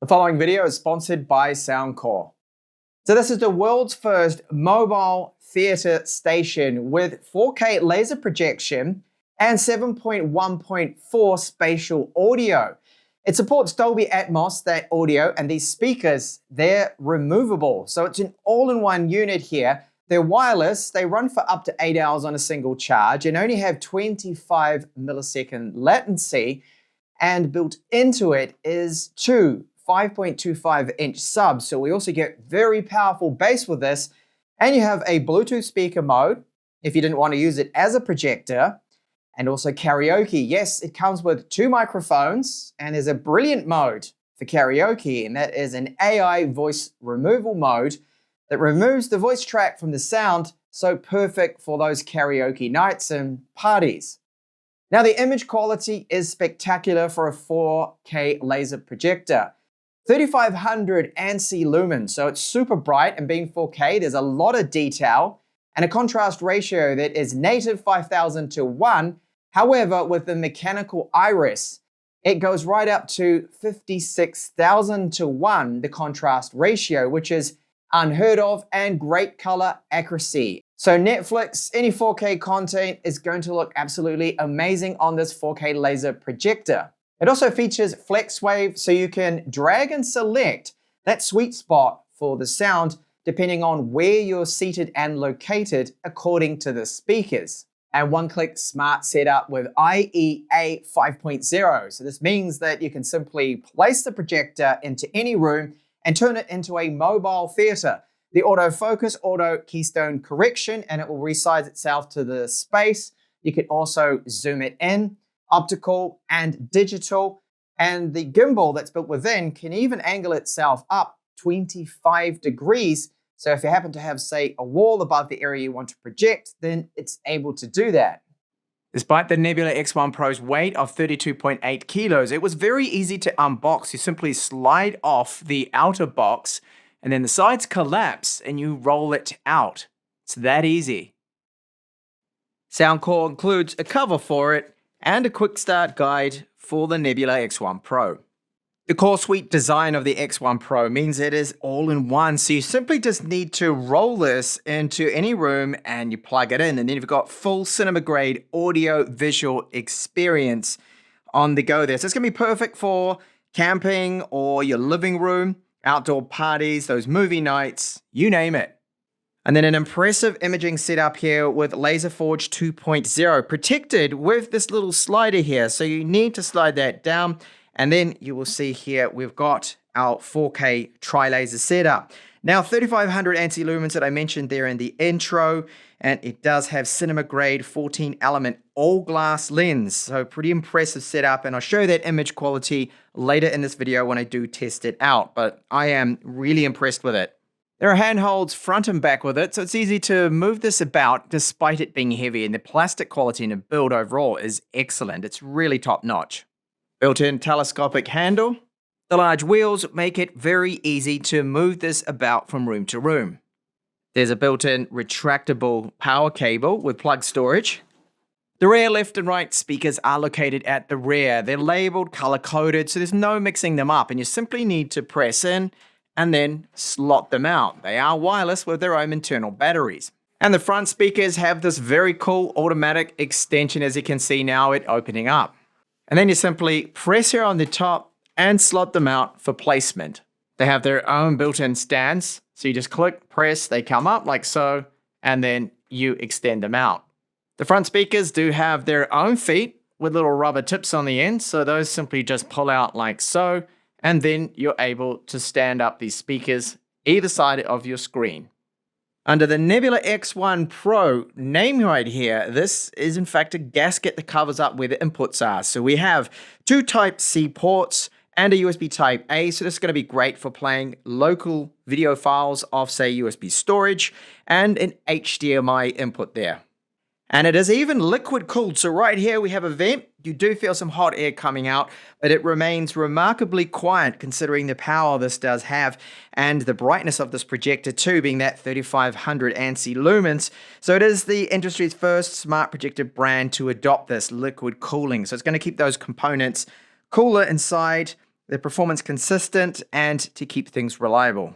The following video is sponsored by Soundcore. So this is the world's first mobile theater station with 4K laser projection and 7.1.4 spatial audio. It supports Dolby Atmos, that audio, and these speakers, they're removable. So it's an all-in-one unit here. They're wireless, they run for up to 8 hours on a single charge and only have 25 millisecond latency. And built into it is two 5.25-inch subs. So we also get very powerful bass with this. And you have a Bluetooth speaker mode if you didn't want to use it as a projector. And also karaoke. Yes, it comes with two microphones and there's a brilliant mode for karaoke. And that is an AI voice removal mode that removes the voice track from the sound. So perfect for those karaoke nights and parties. Now the image quality is spectacular for a 4K laser projector. 3500 ANSI lumens, so it's super bright, and being 4K, there's a lot of detail and a contrast ratio that is native 5000 to 1. However, with the mechanical iris, it goes right up to 56,000 to 1, the contrast ratio, which is unheard of, and great color accuracy. So Netflix, any 4K content is going to look absolutely amazing on this 4K laser projector. It also features FlexWave, so you can drag and select that sweet spot for the sound depending on where you're seated and located according to the speakers. And one-click smart setup with IEA 5.0. So this means that you can simply place the projector into any room and turn it into a mobile theater. The autofocus, auto keystone correction, and it will resize itself to the space. You can also zoom it in, optical and digital, and the gimbal that's built within can even angle itself up 25 degrees. So if you happen to have, say, a wall above the area you want to project, then it's able to do that. Despite the Nebula X1 Pro's weight of 32.8 kilos, it was very easy to unbox. You simply slide off the outer box and then the sides collapse and you roll it out. It's that easy. Soundcore includes a cover for it and a quick start guide for the Nebula X1 Pro. The core suite design of the X1 Pro means it is all in one, so you simply just need to roll this into any room and you plug it in, and then you've got full cinema grade audio visual experience on the go there. So it's gonna be perfect for camping or your living room, outdoor parties, those movie nights, you name it. And then an impressive imaging setup here with LaserForge 2.0, protected with this little slider here. So you need to slide that down, and then you will see here we've got our 4K tri-laser setup. Now 3500 ANSI lumens that I mentioned there in the intro, and it does have cinema grade 14 element all glass lens. So pretty impressive setup, and I'll show that image quality later in this video when I do test it out, but I am really impressed with it. There are handholds front and back with it, so it's easy to move this about despite it being heavy, and the plastic quality in the build overall is excellent. It's really top notch. Built-in telescopic handle. The large wheels make it very easy to move this about from room to room. There's a built-in retractable power cable with plug storage. The rear left and right speakers are located at the rear. They're labeled, color-coded, so there's no mixing them up, and you simply need to press in and then slot them out. They are wireless with their own internal batteries. And the front speakers have this very cool automatic extension, as you can see now it opening up. And then you simply press here on the top and slot them out for placement. They have their own built-in stands, so you just click, press, they come up like so, and then you extend them out. The front speakers do have their own feet with little rubber tips on the end, so those simply just pull out like so, and then you're able to stand up these speakers either side of your screen. Under the Nebula X1 Pro name right here, this is in fact a gasket that covers up where the inputs are. So we have two Type-C ports and a USB Type-A, so this is going to be great for playing local video files off, say, USB storage, and an HDMI input there. And it is even liquid cooled, so right here we have a vent. You do feel some hot air coming out, but it remains remarkably quiet considering the power this does have and the brightness of this projector too, being that 3500 ANSI lumens. So it is the industry's first smart projector brand to adopt this liquid cooling. So it's going to keep those components cooler inside the performance consistent, and to keep things reliable.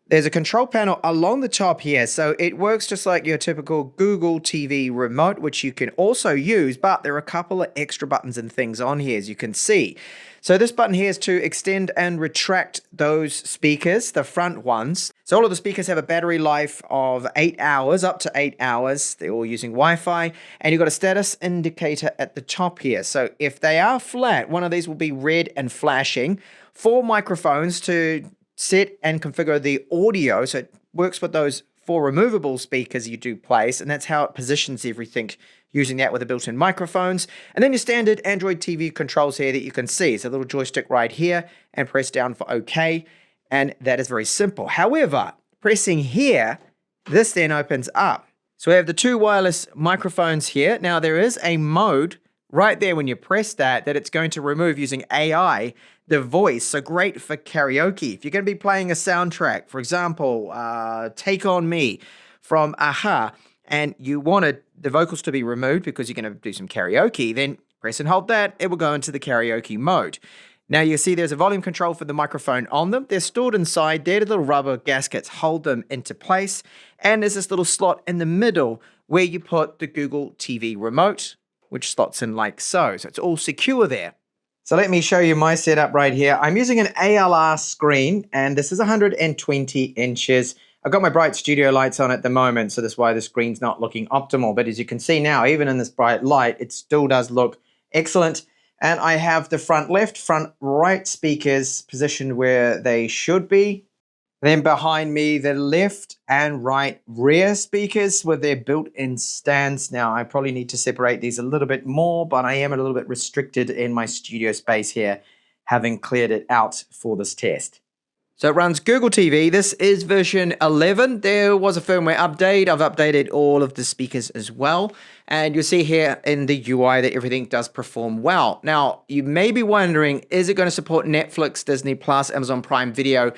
There's a control panel along the top here, so it works just like your typical Google TV remote, which you can also use, but there are a couple of extra buttons and things on here, as you can see. So this button here is to extend and retract those speakers, the front ones. So all of the speakers have a battery life of 8 hours, up to 8 hours. They're all using Wi-Fi, and you've got a status indicator at the top here. So if they are flat, one of these will be red and flashing. 4 microphones to set and configure the audio, so it works with those 4 removable speakers you do place, and that's how it positions everything, using that with the built-in microphones. And then your standard Android TV controls here that you can see. It's a little joystick right here, and press down for OK, and that is very simple. However, pressing here, this then opens up. So we have the 2 wireless microphones here. Now there is a mode right there when you press that it's going to remove using AI the voice. So great for karaoke. If you're going to be playing a soundtrack, for example, Take On Me from Aha, and you wanted the vocals to be removed because you're going to do some karaoke, then press and hold that. It will go into the karaoke mode. Now you see there's a volume control for the microphone on them. They're stored inside there. The little rubber gaskets hold them into place. And there's this little slot in the middle where you put the Google TV remote, which slots in like so. So it's all secure there. So let me show you my setup right here. I'm using an ALR screen, and this is 120 inches. I've got my bright studio lights on at the moment, so that's why the screen's not looking optimal. But as you can see now, even in this bright light, it still does look excellent. And I have the front left, front right speakers positioned where they should be. Then behind me, the left and right rear speakers with their built-in stands. Now, I probably need to separate these a little bit more, but I am a little bit restricted in my studio space here, having cleared it out for this test. So it runs Google TV. This is version 11. There was a firmware update. I've updated all of the speakers as well. And you'll see here in the UI that everything does perform well. Now, you may be wondering, is it going to support Netflix, Disney+, Amazon Prime Video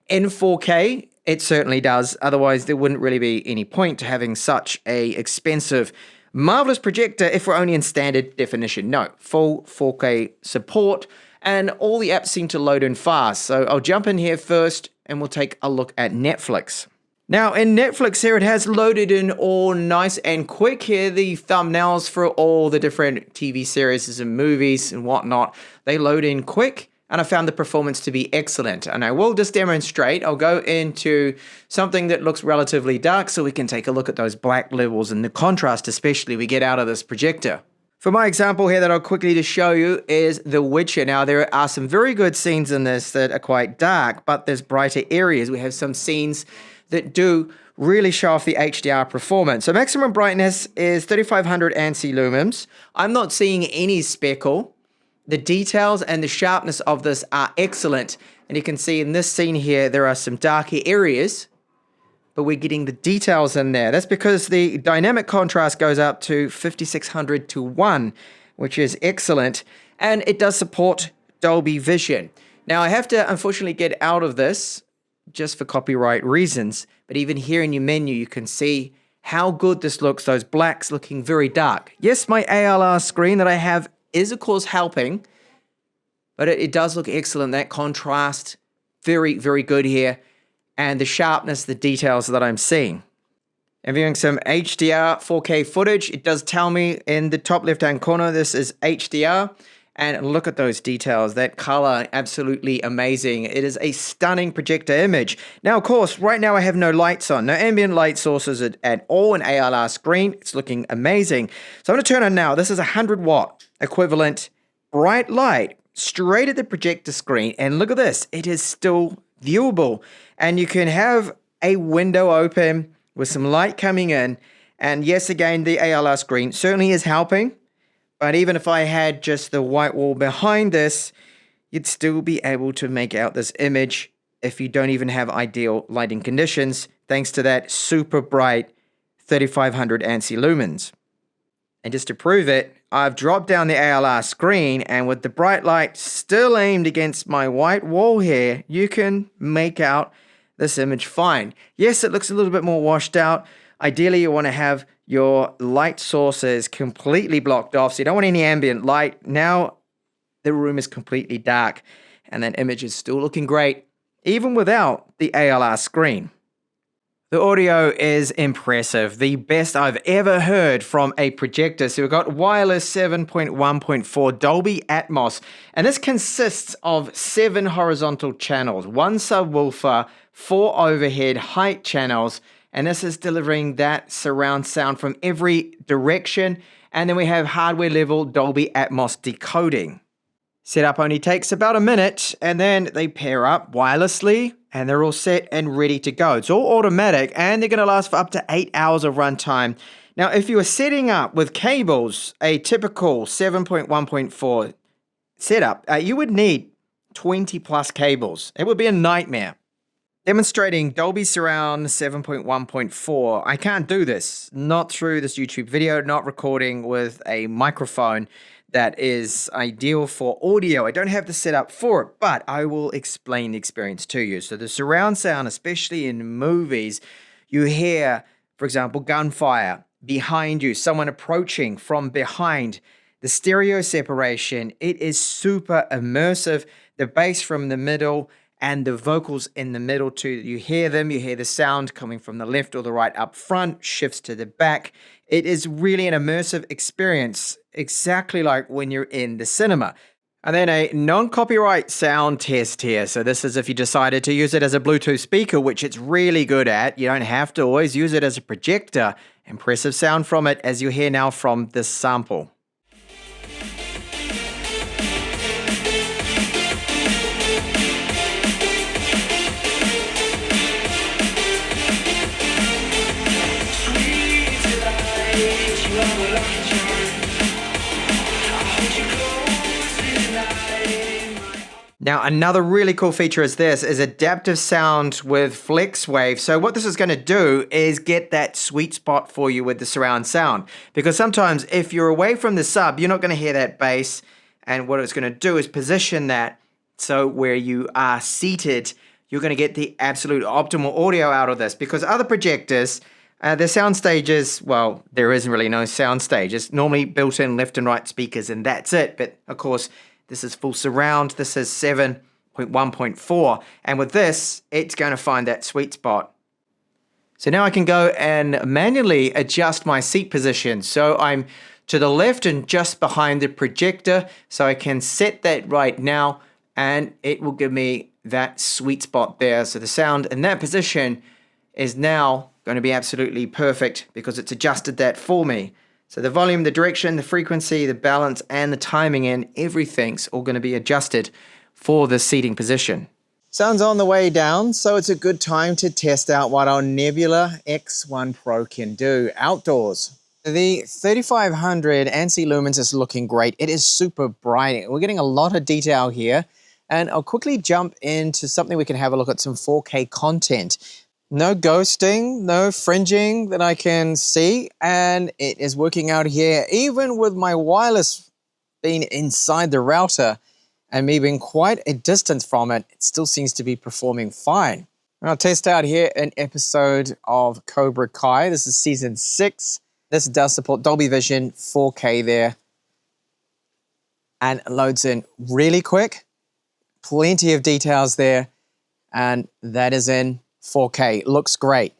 in 4K? It certainly does. Otherwise, there wouldn't really be any point to having such a expensive, marvelous projector if we're only in standard definition. No, full 4K support, and all the apps seem to load in fast. So I'll jump in here first, and we'll take a look at Netflix. Now, in Netflix here, it has loaded in all nice and quick here. The thumbnails for all the different TV series and movies and whatnot, they load in quick. And I found the performance to be excellent. And I will just demonstrate. I'll go into something that looks relatively dark so we can take a look at those black levels and the contrast especially we get out of this projector. For my example here that I'll quickly just show you is The Witcher. Now there are some very good scenes in this that are quite dark, but there's brighter areas. We have some scenes that do really show off the HDR performance. So maximum brightness is 3500 ANSI lumens. I'm not seeing any speckle. The details and the sharpness of this are excellent. And you can see in this scene here, there are some darker areas, but we're getting the details in there. That's because the dynamic contrast goes up to 5600 to 1, which is excellent. And it does support Dolby Vision. Now I have to unfortunately get out of this just for copyright reasons. But even here in your menu, you can see how good this looks. Those blacks looking very dark. Yes, my ALR screen that I have is of course helping, but it does look excellent. That contrast, very, very good here. And the sharpness, the details that I'm seeing. I'm viewing some HDR 4K footage. It does tell me in the top left-hand corner, this is HDR. And look at those details, that color, absolutely amazing. It is a stunning projector image. Now, of course, right now I have no lights on, no ambient light sources at all in ALR screen. It's looking amazing. So I'm gonna turn on now. This is a 100-watt equivalent bright light straight at the projector screen. And look at this, it is still viewable. And you can have a window open with some light coming in. And yes, again, the ALR screen certainly is helping. But even if I had just the white wall behind this, you'd still be able to make out this image if you don't even have ideal lighting conditions, thanks to that super bright 3500 ANSI lumens. And just to prove it, I've dropped down the ALR screen, and with the bright light still aimed against my white wall here, you can make out this image fine. Yes, it looks a little bit more washed out. Ideally, you want to have your light sources completely blocked off, so you don't want any ambient light. Now the room is completely dark. and that image is still looking great, even without the ALR screen. The audio is impressive, the best I've ever heard from a projector. So we've got wireless 7.1.4 Dolby Atmos, and this consists of 7 horizontal channels, 1 subwoofer, 4 overhead height channels, and this is delivering that surround sound from every direction. And then we have hardware level Dolby Atmos decoding. Setup only takes about a minute, and then they pair up wirelessly, and they're all set and ready to go. It's all automatic, and they're going to last for up to 8 hours of runtime. Now, if you were setting up with cables, a typical 7.1.4 setup, you would need 20 plus cables. It would be a nightmare. Demonstrating Dolby Surround 7.1.4, I can't do this, not through this YouTube video, not recording with a microphone that is ideal for audio. I don't have the setup for it, but I will explain the experience to you. So the surround sound, especially in movies, you hear, for example, gunfire behind you, someone approaching from behind. The stereo separation, it is super immersive. The bass from the middle and the vocals in the middle too. You hear them, you hear the sound coming from the left or the right up front, shifts to the back. It is really an immersive experience, exactly like when you're in the cinema. And then a non-copyright sound test here. So this is if you decided to use it as a Bluetooth speaker, which it's really good at. You don't have to always use it as a projector. Impressive sound from it, as you hear now from this sample. Now, another really cool feature is this, is adaptive sound with FlexWave. So what this is going to do is get that sweet spot for you with the surround sound. Because sometimes if you're away from the sub, you're not going to hear that bass. And what it's going to do is position that so where you are seated, you're going to get the absolute optimal audio out of this. Because other projectors, the sound stages, well, there isn't really no sound stage. It's normally built in left and right speakers and that's it. But of course, this is full surround. This is 7.1.4. And with this, it's going to find that sweet spot. So now I can go and manually adjust my seat position. So I'm to the left and just behind the projector. So I can set that right now and it will give me that sweet spot there. So the sound in that position is now going to be absolutely perfect because it's adjusted that for me. So the volume, the direction, the frequency, the balance, and the timing in, everything's all going to be adjusted for the seating position. Sound's on the way down, so it's a good time to test out what our Nebula X1 Pro can do outdoors. The 3500 ANSI lumens is looking great. It is super bright. We're getting a lot of detail here. And I'll quickly jump into something we can have a look at, some 4K content. No ghosting, no fringing that I can see, and it is working out here. Even with my wireless being inside the router and me being quite a distance from it, it still seems to be performing fine. I'll test out here an episode of Cobra Kai. This is season 6. This does support Dolby Vision 4K there. And it loads in really quick. Plenty of details there. And that is in 4K. Looks great.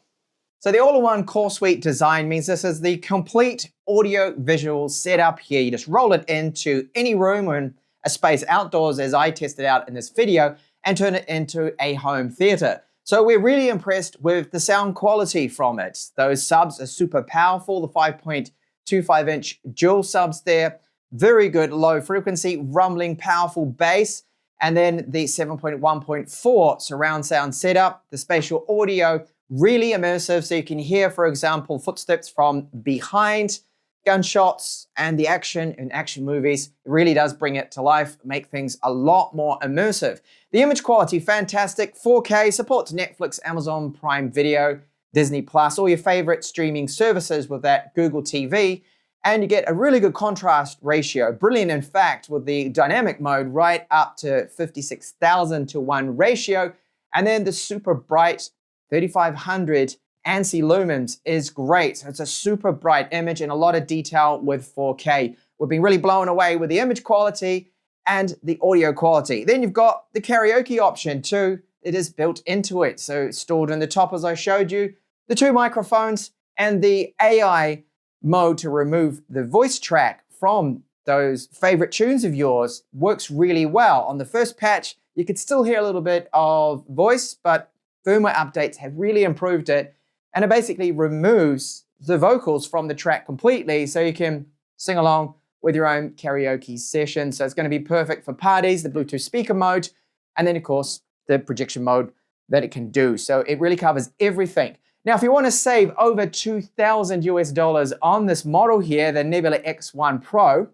So the all-in-one core suite design means this is the complete audio visual setup here. You just roll it into any room or in a space outdoors, as I tested out in this video, and turn it into a home theater. So we're really impressed with the sound quality from it. Those subs are super powerful, the 5.25-inch dual subs there. Very good low frequency, rumbling, powerful bass. And then the 7.1.4 surround sound setup, the spatial audio, really immersive. So you can hear, for example, footsteps from behind, gunshots, and the action in action movies. It really does bring it to life, make things a lot more immersive. The image quality, fantastic. 4K, supports Netflix, Amazon Prime Video, Disney Plus, all your favorite streaming services with that Google TV. And you get a really good contrast ratio. Brilliant, in fact, with the dynamic mode right up to 56,000 to 1 ratio. And then the super bright 3500 ANSI lumens is great. So it's a super bright image and a lot of detail with 4K. We've been really blown away with the image quality and the audio quality. Then you've got the karaoke option too. It is built into it. So it's stored in the top as I showed you, the 2 microphones and the AI mode to remove the voice track from those favorite tunes of yours works really well. On the first patch, you could still hear a little bit of voice, but firmware updates have really improved it. And it basically removes the vocals from the track completely so you can sing along with your own karaoke session. So it's going to be perfect for parties, the Bluetooth speaker mode, and then of course the projection mode that it can do. So it really covers everything. Now, if you want to save over $2,000 on this model here, the Nebula X1 Pro,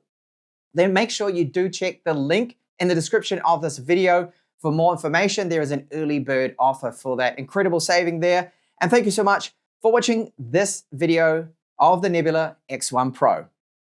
then make sure you do check the link in the description of this video for more information. There is an early bird offer for that incredible saving there. And thank you so much for watching this video of the Nebula X1 Pro.